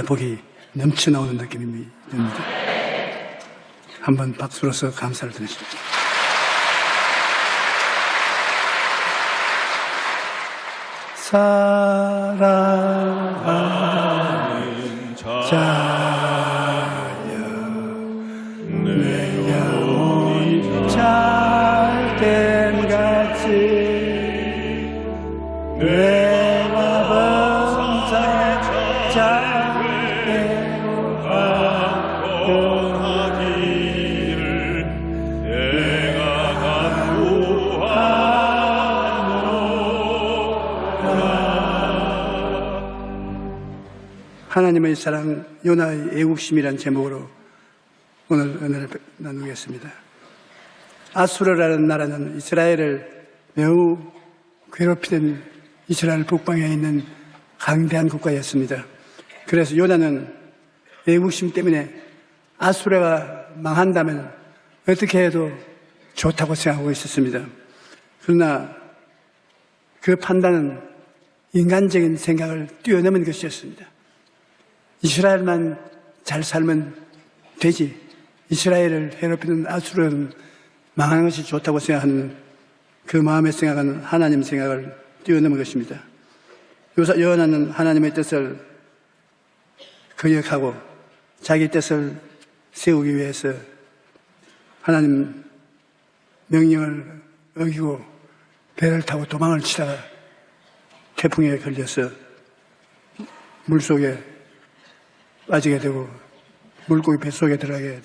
복이 넘쳐나오는 느낌이 듭니다. 한번 박수로서 감사를 드리십시오. 사랑하는 자여 내 영혼이 잘된 같이 내가 범사에 잘되고 하기를 내가 간구하노라. 하나님의 사랑, 요나의 애국심이란 제목으로 오늘 은혜를 나누겠습니다. 아수르라는 나라는 이스라엘을 매우 괴롭히던 이스라엘 북방에 있는 강대한 국가였습니다. 그래서 요나는 애국심 때문에 아수르가 망한다면 어떻게 해도 좋다고 생각하고 있었습니다. 그러나 그 판단은 인간적인 생각을 뛰어넘은 것이었습니다. 이스라엘만 잘 살면 되지, 이스라엘을 괴롭히는 아수르는 망하는 것이 좋다고 생각하는 그 마음의 생각은 하나님 생각을 뛰어넘은 것입니다. 요나는 하나님의 뜻을 거역하고 자기 뜻을 세우기 위해서 하나님 명령을 어기고 배를 타고 도망을 치다가 태풍에 걸려서 물속에 빠지게 되고 물고기 뱃속에 들어가게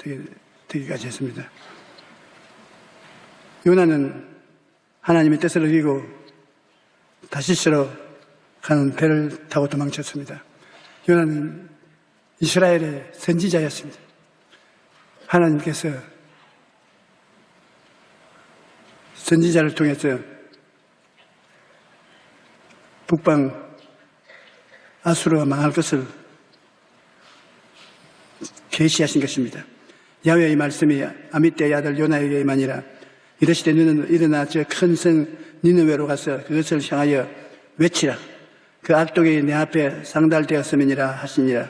되기까지 했습니다. 요나는 하나님의 뜻을 어기고 다시스로 가는 배를 타고 도망쳤습니다. 요나는 이스라엘의 선지자였습니다. 하나님께서 선지자를 통해서 북방 아수르가 망할 것을 계시하신 것입니다. 야훼의 말씀이 아미떼의 아들 요나에게만이라 이르시되 너는 일어나 저 큰 성 니느웨로 가서 그것을 향하여 외치라. 그 악독이 내 앞에 상달되었음이니라 하시니라.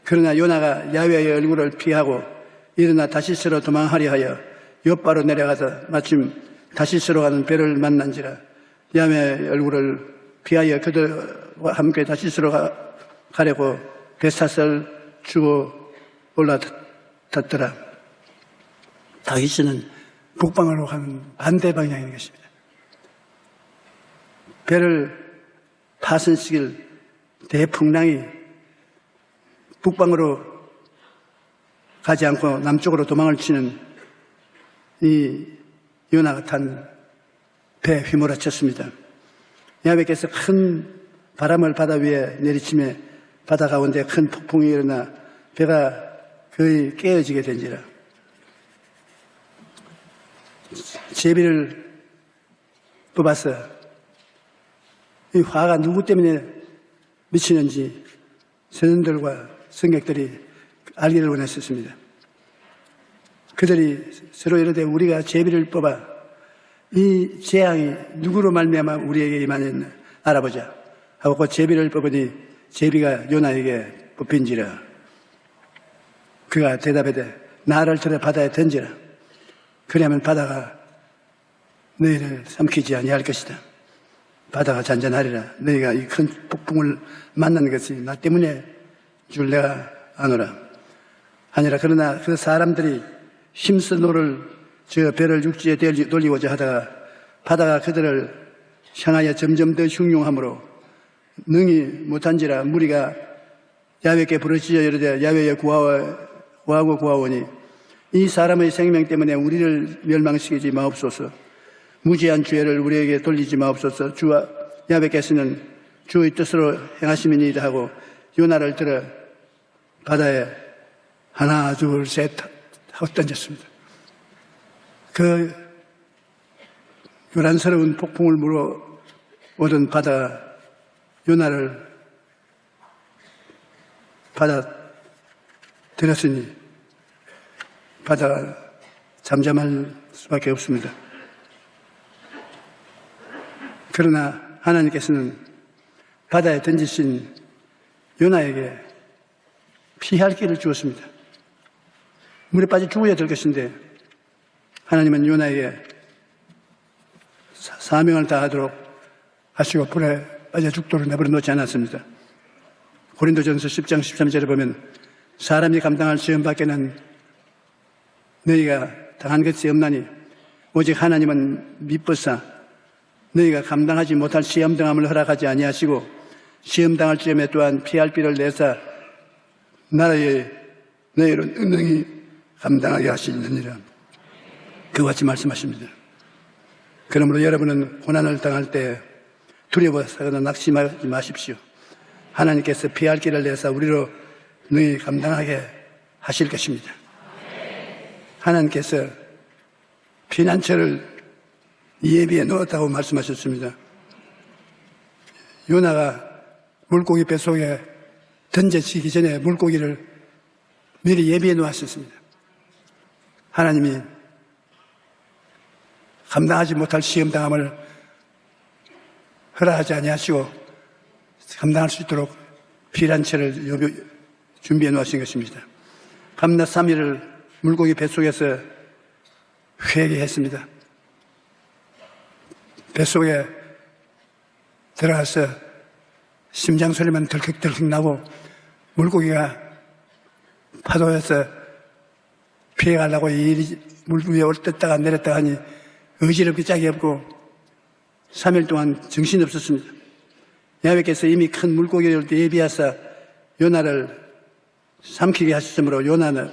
그러나 요나가 야훼의 얼굴을 피하고 일어나 다시스로 도망하려 하여 욥바로 내려가서 마침 다시스로 가는 배를 만난지라. 야훼의 얼굴을 피하여 그들과 함께 다시스로 가려고 배삿을 주고 올라탔더라. 다시스는 북방으로 가는 반대 방향인 것입니다. 배를 파선시킬 대풍랑이 북방으로 가지 않고 남쪽으로 도망을 치는 이 요나가 탄 배에 휘몰아쳤습니다. 야훼께서 큰 바람을 바다 위에 내리치며 바다 가운데 큰 폭풍이 일어나 배가 거의 깨어지게 된지라. 제비를 뽑아서 이 화가 누구 때문에 미치는지 선원들과 승객들이 알기를 원했었습니다. 그들이 서로 이르되 우리가 제비를 뽑아 이 재앙이 누구로 말미암아 우리에게 임하였나 알아보자 하고 그 제비를 뽑으니 제비가 요나에게 뽑힌지라. 그가 대답하되 나를 들어 바다에 던지라. 그러면 바다가 너희를 삼키지 아니할 것이다. 바다가 잔잔하리라. 너희가 이 큰 폭풍을 만난 것이 나 때문에 줄 내가 아노라 하니라. 그러나 그 사람들이 힘써 노를 저 배를 육지에 돌리고자 하다가 바다가 그들을 향하여 점점 더 흉흉하므로 능히 못한지라. 무리가 야훼께 부르짖어 이르되 야훼여 구하오니 이 사람의 생명 때문에 우리를 멸망시키지 마옵소서. 무지한 죄를 우리에게 돌리지 마옵소서. 주와 야훼께서는 주의 뜻으로 행하심이니이다 하고 요나를 들어 바다에 하나 둘 셋 하고 던졌습니다. 그 요란스러운 폭풍을 물어오던 바다 요나를 바다 들었으니 바다가 잠잠할 수밖에 없습니다. 그러나 하나님께서는 바다에 던지신 요나에게 피할 길을 주었습니다. 물에 빠져 죽어야 될 것인데 하나님은 요나에게 사명을 다하도록 하시고 불에 빠져 죽도록 내버려 놓지 않았습니다. 고린도전서 10장 13절에 보면 사람이 감당할 시험 밖에는 너희가 당한 것이 없나니 오직 하나님은 미쁘사 너희가 감당하지 못할 시험 당함을 허락하지 아니하시고 시험 당할 즈음에 또한 피할 길을 내사 나라의 너희로 능히 감당하게 하시느니라. 그와 같이 말씀하십니다. 그러므로 여러분은 고난을 당할 때 두려워하거나 낙심하지 마십시오. 하나님께서 피할 길을 내사 우리로 능히 감당하게 하실 것입니다. 하나님께서 피난처를 예비해 놓았다고 말씀하셨습니다. 요나가 물고기 뱃속에 던져지기 전에 물고기를 미리 예비해 놓았었습니다. 하나님이 감당하지 못할 시험당함을 허락하지 아니하시고 감당할 수 있도록 피난처를 준비해 놓으신 것입니다. 밤낮 3일을 물고기 뱃속에서 회개했습니다. 뱃속에 들어가서 심장 소리만 덜컥덜컥 나고 물고기가 파도에서 피해가려고 물 위에 올렸다가 내렸다가 하니 의지롭게 짝이 없고 3일 동안 정신이 없었습니다. 야훼께서 이미 큰 물고기를 예비하사 요나를 삼키게 하셨으므로 요나는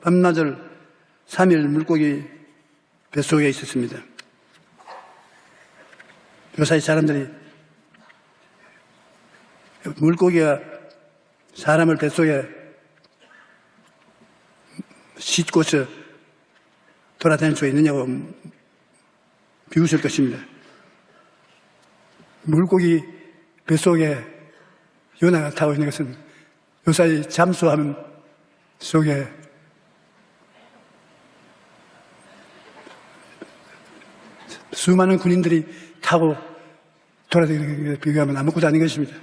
밤낮을 3일 물고기 뱃속에 있었습니다. 요사이 사람들이 물고기가 사람을 뱃속에 싣고서 돌아다닐 수 있느냐고 비웃을 것입니다. 물고기 뱃속에 요나가 타고 있는 것은 요사이 잠수함 속에 수많은 군인들이 타고 돌아다니는 것에 비교하면 아무것도 아닌 것입니다.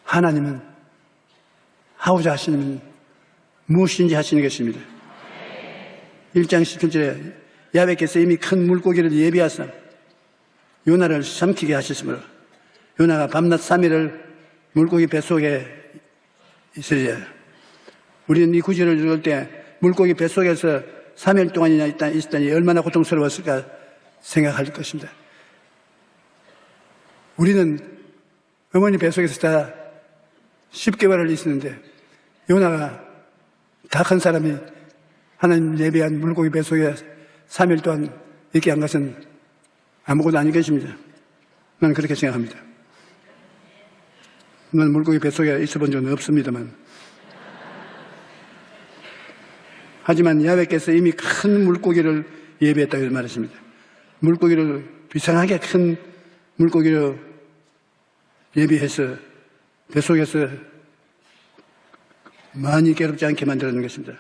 하나님은 하고자 하시는 무엇인지 하시는 것입니다. 1장 17절에 야훼께서 이미 큰 물고기를 예비하사 요나를 삼키게 하셨으므로 요나가 밤낮 3일을 물고기 뱃속에 있으리라. 우리는 이 구절을 읽을 때 물고기 뱃속에서 3일 동안이나 있다니 얼마나 고통스러웠을까 생각할 것입니다. 우리는 어머니 뱃속에서 다 10개월을 있었는데 요나가 다 큰 사람이 하나님 예비한 물고기 뱃속에 3일 동안 있게 한 것은 아무것도 아닌 것입니다. 나는 그렇게 생각합니다. 나는 물고기 뱃속에 있어 본 적은 없습니다만 하지만 야훼께서 이미 큰 물고기를 예비했다고 말했습니다. 물고기를 비상하게 큰 물고기를 예비해서 뱃속에서 많이 괴롭지 않게 만들어낸 것입니다.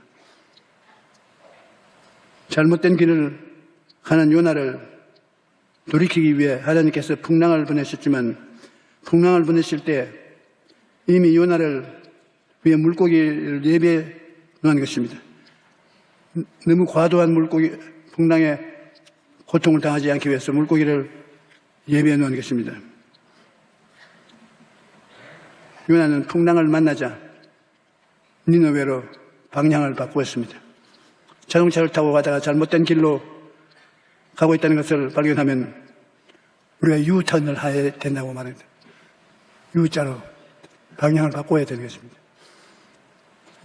잘못된 길을 가는 요나를 돌이키기 위해 하나님께서 풍랑을 보내셨지만 풍랑을 보내실 때 이미 요나를 위해 물고기를 예비해 놓은 것입니다. 너무 과도한 풍랑에 고통을 당하지 않기 위해서 물고기를 예비해 놓은 것입니다. 요나는 풍랑을 만나자 니느웨로 방향을 바꾸었습니다. 자동차를 타고 가다가 잘못된 길로 가고 있다는 것을 발견하면 우리가 유턴을 해야 된다고 말합니다. U자로 방향을 바꿔야 되는 것입니다.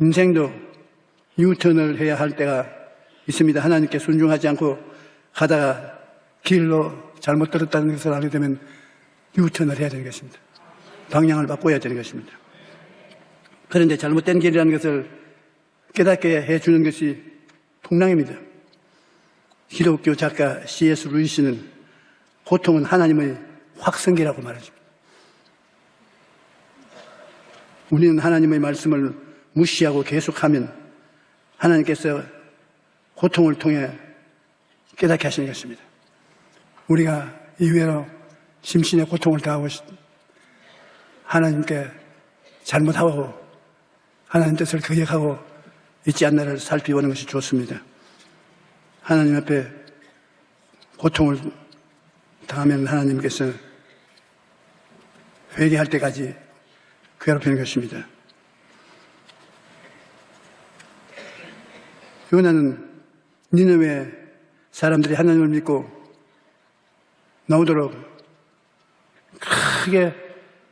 인생도 유턴을 해야 할 때가 있습니다. 하나님께 순종하지 않고 가다가 길로 잘못 들었다는 것을 알게 되면 유턴을 해야 되는 것입니다. 방향을 바꿔야 되는 것입니다. 그런데 잘못된 길이라는 것을 깨닫게 해주는 것이 풍랑입니다. 기독교 작가 C.S. 루이스는 고통은 하나님의 확성기라고 말하십니다. 우리는 하나님의 말씀을 무시하고 계속하면 하나님께서 고통을 통해 깨닫게 하시는 것입니다. 우리가 이외로 심신의 고통을 당하고 하나님께 잘못하고 하나님 뜻을 거역하고 있지 않나를 살펴보는 것이 좋습니다. 하나님 앞에 고통을 당하면 하나님께서 회개할 때까지 괴롭히는 것입니다. 요나는 니느웨 사람들이 하나님을 믿고 나오도록 크게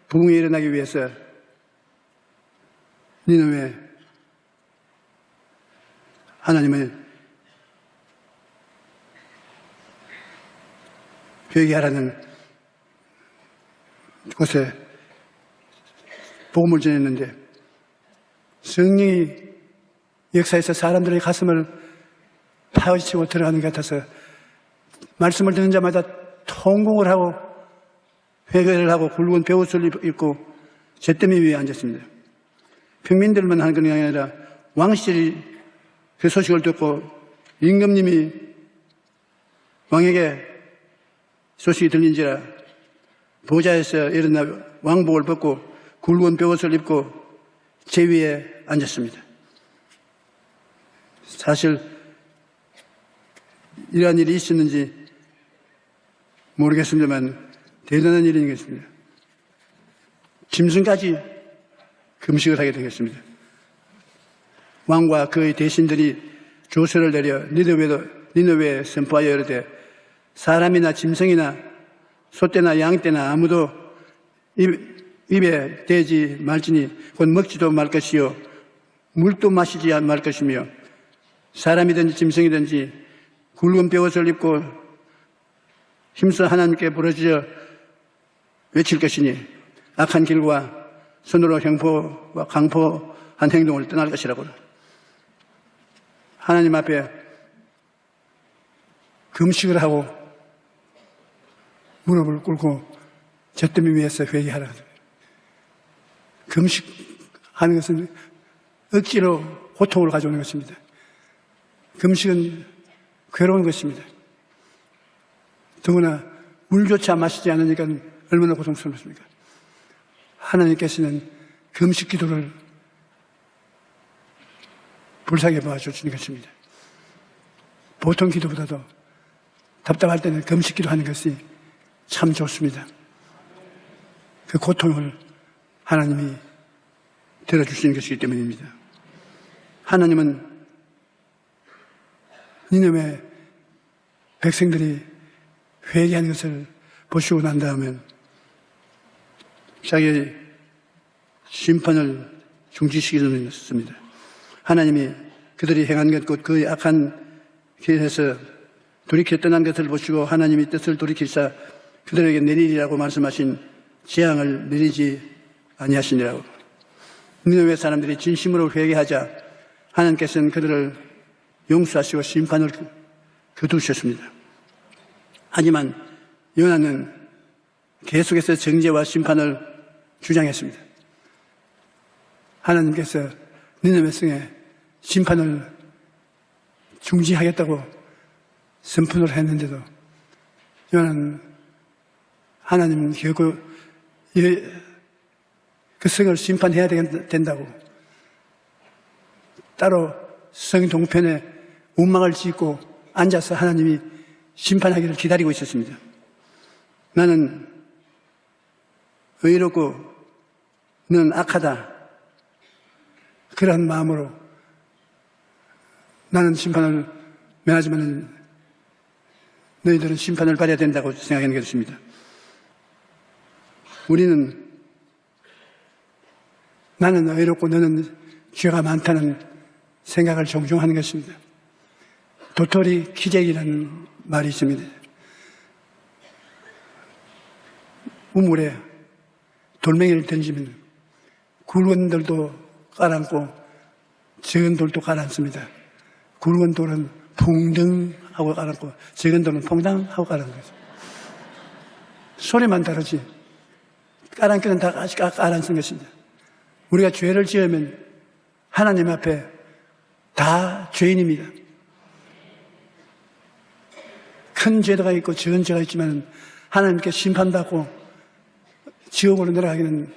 부흥이 일어나기 위해서 니느웨 하나님을 회개하라는 곳에 복음을 전했는데 성령이 역사에서 사람들의 가슴을 파헤치고 들어가는 것 같아서 말씀을 듣는 자마다 통곡을 하고 회개를 하고 굵은 베옷을 입고 잿더미 위에 앉았습니다. 평민들만 하는 게 아니라 왕실이 그 소식을 듣고 임금님이 왕에게 소식이 들린지라 보좌에서 일어나 왕복을 벗고 굵은 베옷을 입고 제 위에 앉았습니다. 사실 이러한 일이 있었는지 모르겠습니다만 대단한 일인 것입니다. 짐승까지 금식을 하게 되겠습니다. 왕과 그의 대신들이 조서를 내려 니느웨에 선포하여 이르되 사람이나 짐승이나 소떼나 양떼나 아무도 입에 대지 말지니 곧 먹지도 말 것이요 물도 마시지 말 것이며 사람이든지 짐승이든지 굵은 베옷을 입고 힘써 하나님께 부르짖어 외칠 것이니 악한 길과 손으로 형포와 강포한 행동을 떠날 것이라고. 하나님 앞에 금식을 하고 무릎을 꿇고 잿더미 위에서 회개하라. 금식하는 것은 억지로 고통을 가져오는 것입니다. 금식은 괴로운 것입니다. 더구나 물조차 마시지 않으니까 얼마나 고통스럽습니까? 하나님께서는 금식 기도를 불쌍히 봐주시는 것입니다. 보통 기도보다도 답답할 때는 금식 기도하는 것이 참 좋습니다. 그 고통을 하나님이 들어주시는 것이기 때문입니다. 하나님은 니느웨 백성들이 회개한 것을 보시고 난 다음에 자기의 심판을 중지시키셨습니다. 하나님이 그들이 행한 것, 곧 그의 악한 길에서 돌이켜 떠난 것을 보시고 하나님이 뜻을 돌이키사 그들에게 내리리라고 말씀하신 재앙을 내리지 아니하시니라고. 니느웨 사람들이 진심으로 회개하자 하나님께서는 그들을 용서하시고 심판을 거두셨습니다. 하지만 요나는 계속해서 정죄와 심판을 주장했습니다. 하나님께서 니느웨 성에 심판을 중지하겠다고 선포를 했는데도 요나는 하나님은 결국 그 성을 심판해야 된다고 따로 성 동편에 운막을 짓고 앉아서 하나님이 심판하기를 기다리고 있었습니다. 나는 의롭고 너는 악하다. 그러한 마음으로 나는 심판을 면하지만 너희들은 심판을 받아야 된다고 생각하는 것입니다. 우리는 나는 의롭고 너는 죄가 많다는 생각을 종종 하는 것입니다. 도토리 키재기라는 말이 있습니다. 우물에 돌멩이를 던지면 굵은 돌도 깔아앉고 적은 돌도 깔아앉습니다. 굵은 돌은 붕덩 하고 깔아앉고 적은 돌은 퐁당 하고 깔아앉는 거죠. 소리만 다르지 깔아앉기는 다 깔아앉는 것입니다. 우리가 죄를 지으면 하나님 앞에 다 죄인입니다. 큰 죄가 있고 적은 죄가 있지만 하나님께 심판받고 지옥으로 내려가기는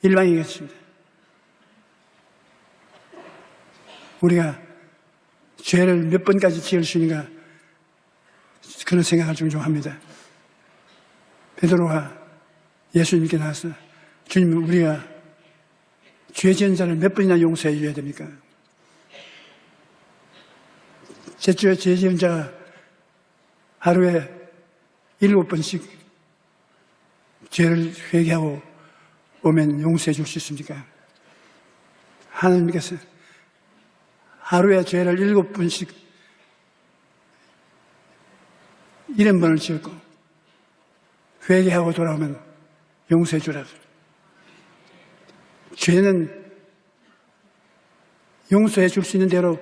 일방이겠습니다. 우리가 죄를 몇 번까지 지을 수 있는가 그런 생각을 종종 합니다. 베드로가 예수님께 나와서 주님, 우리가 죄 지은 자를 몇 번이나 용서해 줘야 됩니까? 죄 지은 자가 하루에 7번씩 죄를 회개하고 오면 용서해 줄 수 있습니까? 하나님께서 하루에 죄를 7번씩 70번을 지었고 회개하고 돌아오면 용서해 주라고. 죄는 용서해 줄 수 있는 대로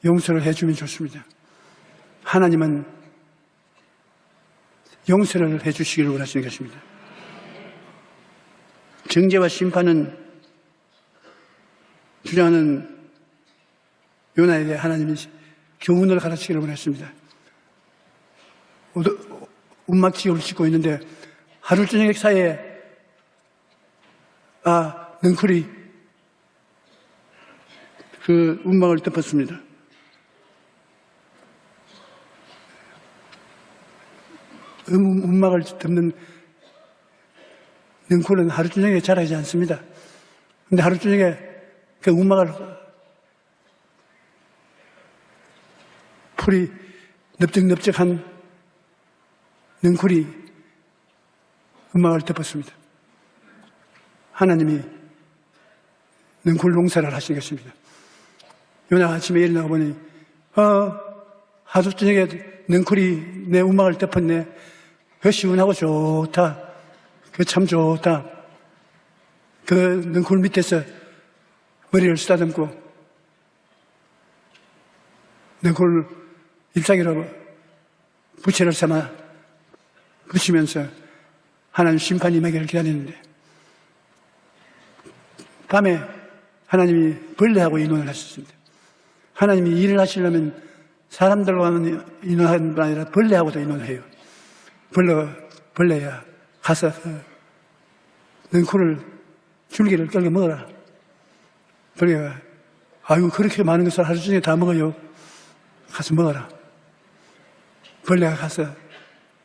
용서를 해주면 좋습니다. 하나님은 용서를 해주시기를 원하시는 것입니다. 정죄와 심판은 주장하는 요나에게 하나님이 교훈을 가르치기를 원했습니다. 움막지옥을 짓고 있는데 하루 저녁 사이에 능쿨이 그 움막을 덮었습니다. 움막을 덮는 능쿨은 하루 저녁에 자라지 않습니다. 근데 하루 저녁에 그 움막을 풀이 넓적넓적한 능쿨이 움막을 덮었습니다. 하나님이 능쿨 농사를 하신 것입니다. 요나가 아침에 일어나고 보니 하루 저녁에 능쿨이 내 움막을 덮었네. 그 시원하고 좋다. 그 참 좋다. 그 능쿨 밑에서 머리를 쓰다듬고 능쿨 잎사귀로 부채를 삼아 붙이면서 하나님 심판이 임하기를 기다리는데 밤에 하나님이 벌레하고 인원을 하셨습니다. 하나님이 일을 하시려면 사람들과는 인원하는 게 아니라 벌레하고도 인원을 해요. 벌레야 가서 능쿨을 줄기를 끌고 먹어라. 벌레가 아유 그렇게 많은 것을 하루 종일 다 먹어요. 가서 먹어라. 벌레가 가서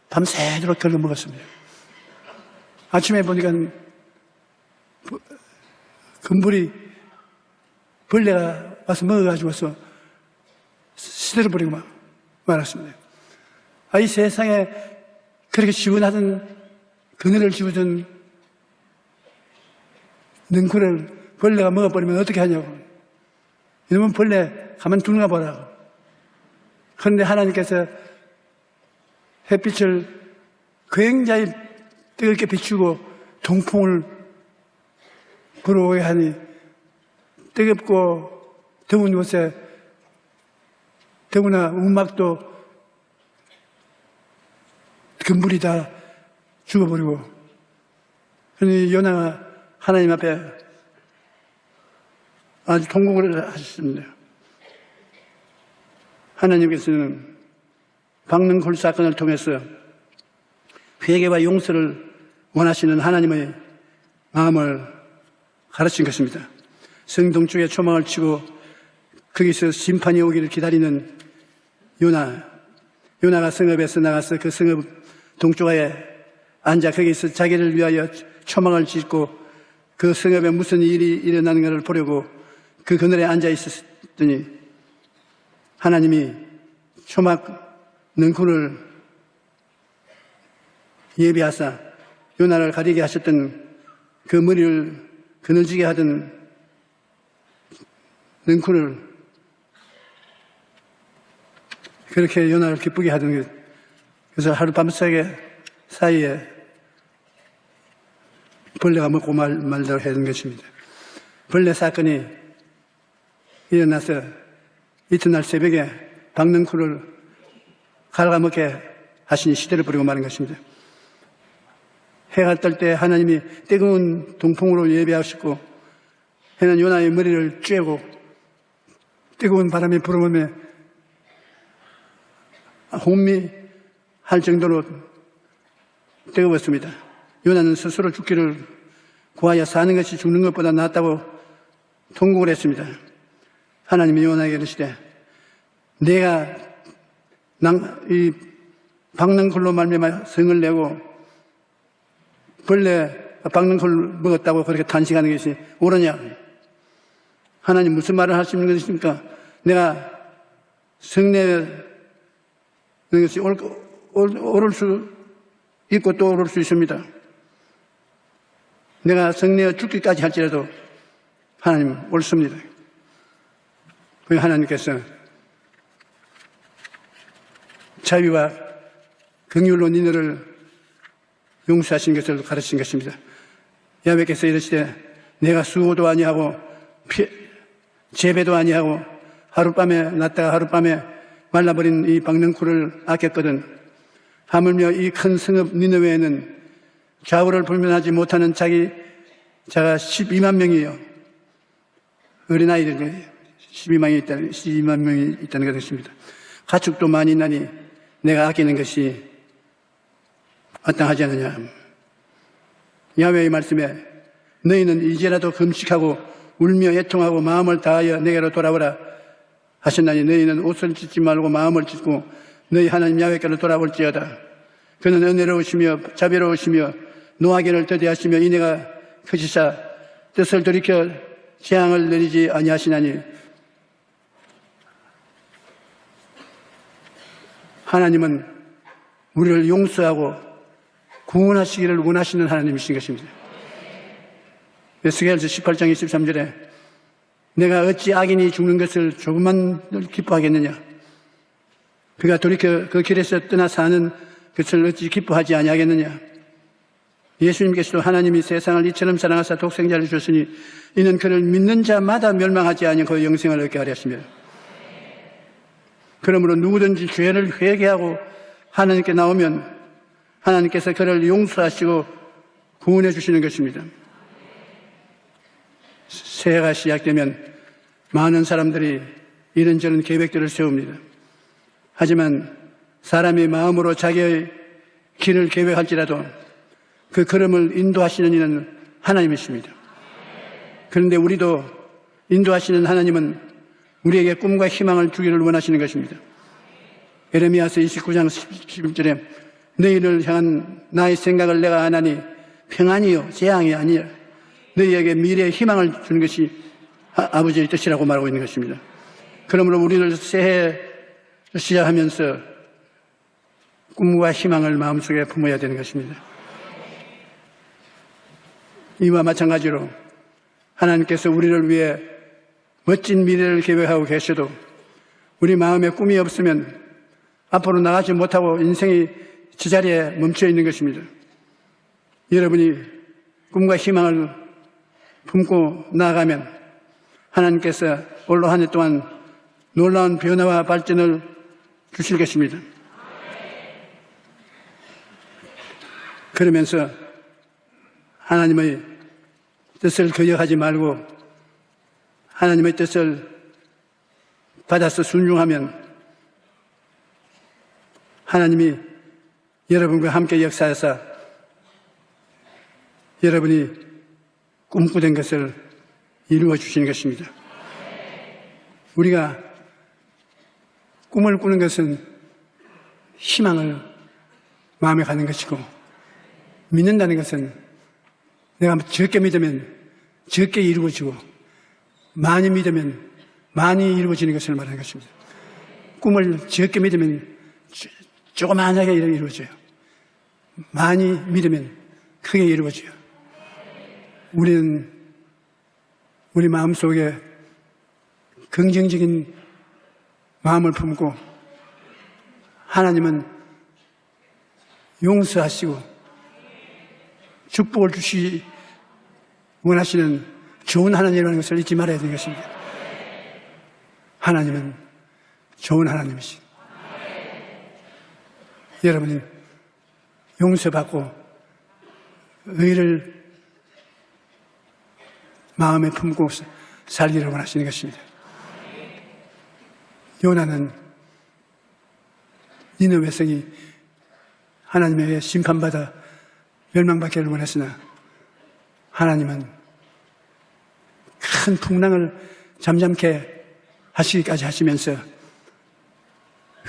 밤새도록 끌고 먹었습니다. 아침에 보니까 금불이 벌레가 와서 먹어가지고서 시들어버리고 말았습니다. 이 세상에 그렇게 시원하던 그늘을 지우던 능쿨을 벌레가 먹어버리면 어떻게 하냐고. 이놈은 벌레 가만 두는가 보라고. 그런데 하나님께서 햇빛을 굉장히 뜨겁게 비추고 동풍을 불어오게 하니 뜨겁고 더운 곳에 더구나 움막도 금불이 다 죽어버리고 그러니 요나가 하나님 앞에 아주 통곡을 하셨습니다. 하나님께서는 박능쿨 사건을 통해서 회개와 용서를 원하시는 하나님의 마음을 가르친 것입니다. 성동쪽에 초막을 치고 거기서 심판이 오기를 기다리는 요나가 성읍에서 나가서 그 성읍 동쪽에 앉아 거기서 자기를 위하여 초막을 짓고 그 성읍에 무슨 일이 일어나는 것을 보려고 그 그늘에 앉아 있었더니 하나님이 초막 능쿨을 예비하사 요나를 가리게 하셨던 그 머리를 그늘지게 하던 능쿨을 그렇게 요나를 기쁘게 하던 것. 그래서 하루 밤새게 사이에 벌레가 먹고 말대로 하는 것입니다. 벌레 사건이 일어나서 이튿날 새벽에 박능쿨을 갉아먹게 하시니 시대를 부리고 마는 것입니다. 해가 뜰 때 하나님이 뜨거운 동풍으로 예배하시고 해는 요나의 머리를 쬐고 뜨거운 바람이 불어오며 혼미할 정도로 뜨거웠습니다. 요나는 스스로 죽기를 구하여 사는 것이 죽는 것보다 낫다고 통곡을 했습니다. 하나님이 요나에게 이르시되 내가 이 박는 걸로 말미암아 성을 내고 벌레 박는 걸 먹었다고 그렇게 탄식하는 것이 옳으냐? 하나님 무슨 말을 하시는 것입니까? 내가 성내는 것이 옳을 수 있고 또 옳을 수 있습니다. 내가 성내어 죽기까지 할지라도 하나님 옳습니다. 그 하나님께서 자비와 긍휼로 너희를 용서하신 것을 가르친 것입니다. 야훼께서 이르시되 내가 수고도 아니하고 재배도 아니하고 하룻밤에 났다가 하룻밤에 말라버린 이 박능쿨을 아꼈거든 하물며 이 큰 성읍 니느웨에는 좌우를 불면하지 못하는 자가 12만 명이에요. 어린아이들 12만 명이 있다는 것입니다. 가축도 많이 있나니 내가 아끼는 것이 마땅하지 않느냐. 야훼의 말씀에 너희는 이제라도 금식하고 울며 애통하고 마음을 다하여 내게로 돌아오라 하셨나니 너희는 옷을 찢지 말고 마음을 찢고 너희 하나님 야훼께로 돌아올지어다. 그는 은혜로우시며 자비로우시며 노하기를 더디하시며 인애가 크시사 뜻을 돌이켜 재앙을 내리지 아니하시나니 하나님은 우리를 용서하고 구원하시기를 원하시는 하나님이신 것입니다. 에스겔서 18장 23절에 내가 어찌 악인이 죽는 것을 조금만 기뻐하겠느냐. 그가 돌이켜 그 길에서 떠나 사는 것을 어찌 기뻐하지 아니하겠느냐. 예수님께서도 하나님이 세상을 이처럼 사랑하사 독생자를 주셨으니 이는 그를 믿는 자마다 멸망하지 아니하고 영생을 얻게 하려 하십니다. 그러므로 누구든지 죄를 회개하고 하나님께 나오면 하나님께서 그를 용서하시고 구원해 주시는 것입니다. 새해가 시작되면 많은 사람들이 이런저런 계획들을 세웁니다. 하지만 사람이 마음으로 자기의 길을 계획할지라도 그 걸음을 인도하시는 이는 하나님이십니다. 그런데 우리도 인도하시는 하나님은 우리에게 꿈과 희망을 주기를 원하시는 것입니다. 에레미야서 29장 11절에 너희를 향한 나의 생각을 내가 아나니 평안이요 재앙이 아니라 너희에게 미래의 희망을 주는 것이 아버지의 뜻이라고 말하고 있는 것입니다. 그러므로 우리를 새해 시작하면서 꿈과 희망을 마음속에 품어야 되는 것입니다. 이와 마찬가지로 하나님께서 우리를 위해 멋진 미래를 계획하고 계셔도 우리 마음에 꿈이 없으면 앞으로 나가지 못하고 인생이 제자리에 멈춰 있는 것입니다. 여러분이 꿈과 희망을 품고 나아가면 하나님께서 올해 한 해 동안 놀라운 변화와 발전을 주실 것입니다. 그러면서 하나님의 뜻을 거역하지 말고 하나님의 뜻을 받아서 순종하면 하나님이 여러분과 함께 역사하사 여러분이 꿈꾸던 것을 이루어 주시는 것입니다. 우리가 꿈을 꾸는 것은 희망을 마음에 가는 것이고 믿는다는 것은 내가 적게 믿으면 적게 이루어지고 많이 믿으면 많이 이루어지는 것을 말하는 것입니다. 꿈을 적게 믿으면 조그만하게 이루어져요. 많이 믿으면 크게 이루어져요. 우리는 우리 마음속에 긍정적인 마음을 품고 하나님은 용서하시고 축복을 주시 원하시는 좋은 하나님이라는 것을 잊지 말아야 되는 것입니다. 하나님은 좋은 하나님이십니다. 여러분이 용서받고 의를 마음에 품고 살기를 원하시는 것입니다. 요나는 니느웨 성이 하나님에게 심판받아 멸망받기를 원했으나 하나님은 큰 풍랑을 잠잠케 하시기까지 하시면서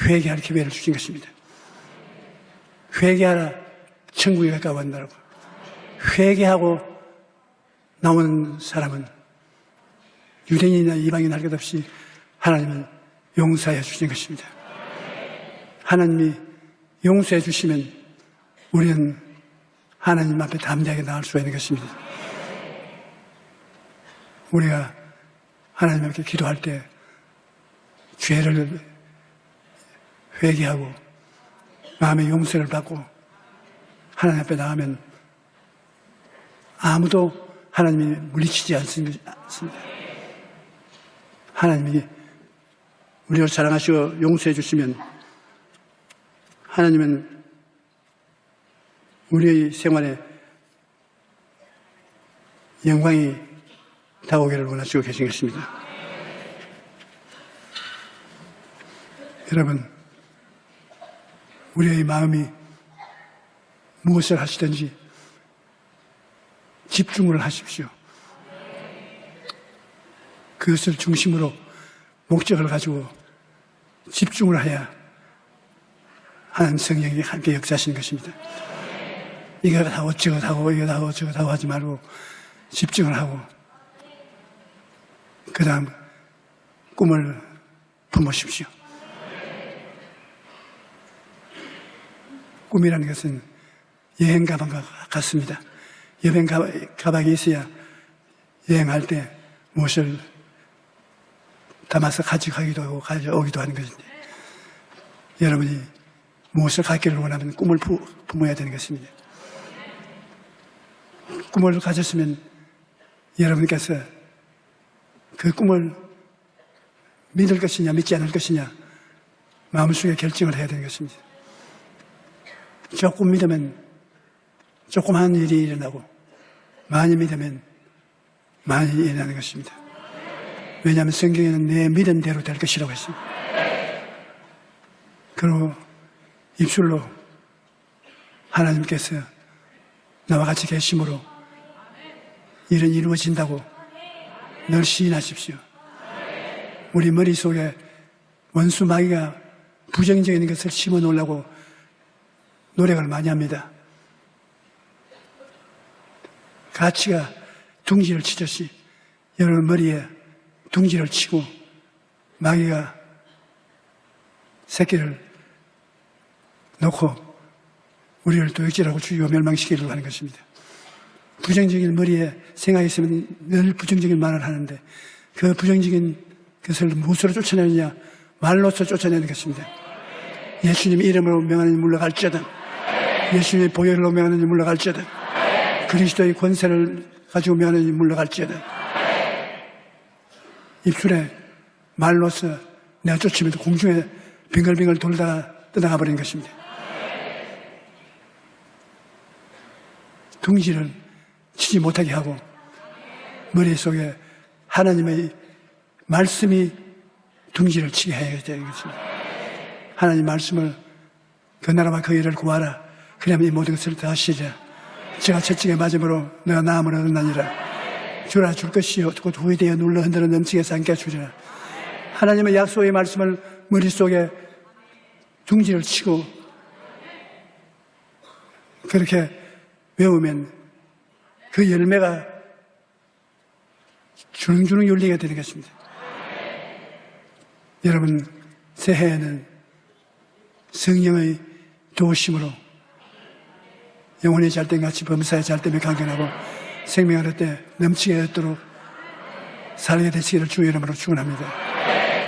회개할 기회를 주신 것입니다. 회개하라, 천국에 가까워한다고. 회개하고 나오는 사람은 유대인이나 이방인 할 것 없이 하나님은 용서해 주신 것입니다. 하나님이 용서해 주시면 우리는 하나님 앞에 담대하게 나갈 수가 있는 것입니다. 우리가 하나님 앞에 기도할 때 죄를 회개하고 마음의 용서를 받고 하나님 앞에 나가면 아무도 하나님이 물리치지 않습니다. 하나님이 우리를 사랑하시고 용서해 주시면 하나님은 우리의 생활에 영광이 다가오기를 원하시고 계신 것입니다. 여러분, 우리의 마음이 무엇을 하시든지 집중을 하십시오. 그것을 중심으로 목적을 가지고 집중을 해야 하나님 성령이 함께 역사하시는 것입니다. 이거 하고 저거 하고 이거 하고 저거 하고 하지 말고 집중을 하고 그 다음 꿈을 품으십시오. 꿈이라는 것은 여행 가방과 같습니다. 여행 가방이 있어야 여행할 때 무엇을 담아서 가져가기도 하고 가져오기도 하는 것인데 여러분이 무엇을 갖기를 원하면 꿈을 품어야 되는 것입니다. 꿈을 가졌으면 여러분께서 그 꿈을 믿을 것이냐 믿지 않을 것이냐 마음속에 결정을 해야 되는 것입니다. 조금 믿으면 조그마한 일이 일어나고 많이 믿으면 많이 일어나는 것입니다. 왜냐하면 성경에는 내 믿은 대로 될 것이라고 했습니다. 그리고 입술로 하나님께서 나와 같이 계심으로 일은 이루어진다고 늘 시인하십시오. 우리 머릿속에 원수 마귀가 부정적인 것을 심어놓으려고 노력을 많이 합니다. 가치가 둥지를 치듯이 여러분 머리에 둥지를 치고 마귀가 새끼를 놓고 우리를 도둑질하고 죽이고 멸망시키려고 하는 것입니다. 부정적인 머리에 생각이 있으면 늘 부정적인 말을 하는데 그 부정적인 것을 무엇으로 쫓아내느냐? 말로서 쫓아내는 것입니다. 예수님 이름으로 명하는 이 물러갈지어다. 예수님의 보혈로 명하는 이 물러갈지어다. 그리스도의 권세를 가지고 명하는 이 물러갈지어다. 입술에 말로서 내가 쫓으면 공중에 빙글빙글 돌다가 떠나가 버리는 것입니다. 둥지를 치지 못하게 하고 머릿속에 하나님의 말씀이 둥지를 치게 해야 되는 것입니다. 하나님 말씀을 그 나라와 그 일을 구하라. 그러면 이 모든 것을 다 하시리라. 제가 채찍에 맞음으로 내가 나음을 얻었나니라. 주라 줄 것이요 곧 후회되어 눌러 흔들어 넘치게 삼게 주리라. 하나님의 약속의 말씀을 머릿속에 둥지를 치고 그렇게 외우면 그 열매가 주렁주렁 열리게 되는 것입니다. 여러분, 새해에는 성령의 도우심으로 영혼의 잘됨같이 범사의 잘됨에 강건하고 생명을 얻되 넘치게 얻도록 살게 되시기를 주의 이름으로 축원합니다.